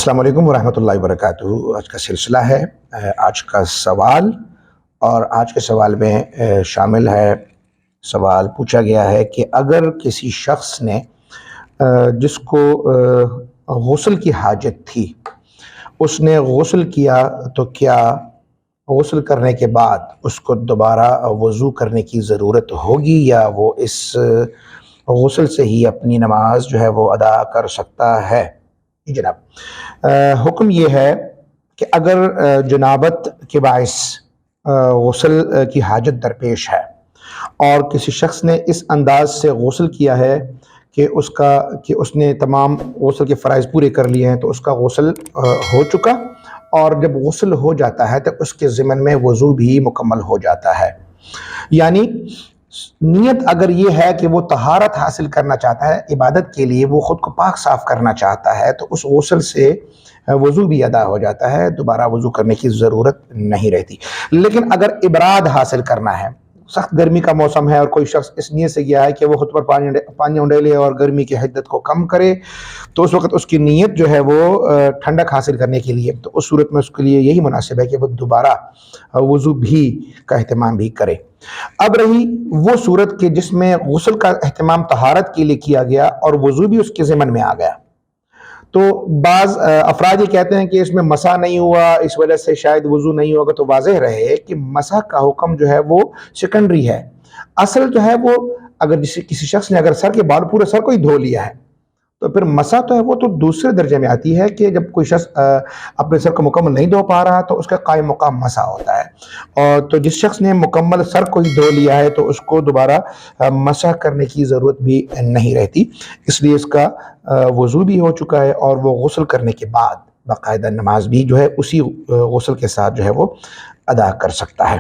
السلام علیکم ورحمۃ اللہ وبرکاتہ۔ آج کا سلسلہ ہے آج کا سوال، اور آج کے سوال میں شامل ہے، سوال پوچھا گیا ہے کہ اگر کسی شخص نے جس کو غسل کی حاجت تھی، اس نے غسل کیا، تو کیا غسل کرنے کے بعد اس کو دوبارہ وضو کرنے کی ضرورت ہوگی، یا وہ اس غسل سے ہی اپنی نماز جو ہے وہ ادا کر سکتا ہے؟ جی جناب، حکم یہ ہے کہ اگر جنابت کے باعث غسل کی حاجت درپیش ہے اور کسی شخص نے اس انداز سے غسل کیا ہے کہ اس نے تمام غسل کے فرائض پورے کر لیے ہیں، تو اس کا غسل ہو چکا، اور جب غسل ہو جاتا ہے تو اس کے ضمن میں وضو بھی مکمل ہو جاتا ہے۔ یعنی نیت اگر یہ ہے کہ وہ طہارت حاصل کرنا چاہتا ہے عبادت کے لیے، وہ خود کو پاک صاف کرنا چاہتا ہے، تو اس غسل سے وضو بھی ادا ہو جاتا ہے، دوبارہ وضو کرنے کی ضرورت نہیں رہتی۔ لیکن اگر ابراد حاصل کرنا ہے، سخت گرمی کا موسم ہے اور کوئی شخص اس نیت سے گیا ہے کہ وہ خود پر پانی انڈیلے اور گرمی کی حدت کو کم کرے، تو اس وقت اس کی نیت جو ہے وہ ٹھنڈک حاصل کرنے کے لیے، تو اس صورت میں اس کے لیے یہی مناسب ہے کہ وہ دوبارہ وضو بھی کا اہتمام بھی کرے۔ اب رہی وہ صورت کہ جس میں غسل کا اہتمام طہارت کے لیے کیا گیا اور وضو بھی اس کے ضمن میں آ گیا، تو بعض افراد یہ کہتے ہیں کہ اس میں مسح نہیں ہوا، اس وجہ سے شاید وضو نہیں ہوگا۔ تو واضح رہے کہ مسح کا حکم جو ہے وہ سیکنڈری ہے۔ اصل جو ہے وہ اگر کسی شخص نے اگر سر کے بال پورے سر کو ہی دھو لیا ہے، تو پھر مسح تو ہے وہ تو دوسرے درجے میں آتی ہے، کہ جب کوئی شخص اپنے سر کو مکمل نہیں دھو پا رہا تو اس کا قائم مقام مسح ہوتا ہے، اور تو جس شخص نے مکمل سر کو ہی دھو لیا ہے تو اس کو دوبارہ مسح کرنے کی ضرورت بھی نہیں رہتی، اس لیے اس کا وضو بھی ہو چکا ہے، اور وہ غسل کرنے کے بعد باقاعدہ نماز بھی جو ہے اسی غسل کے ساتھ جو ہے وہ ادا کر سکتا ہے۔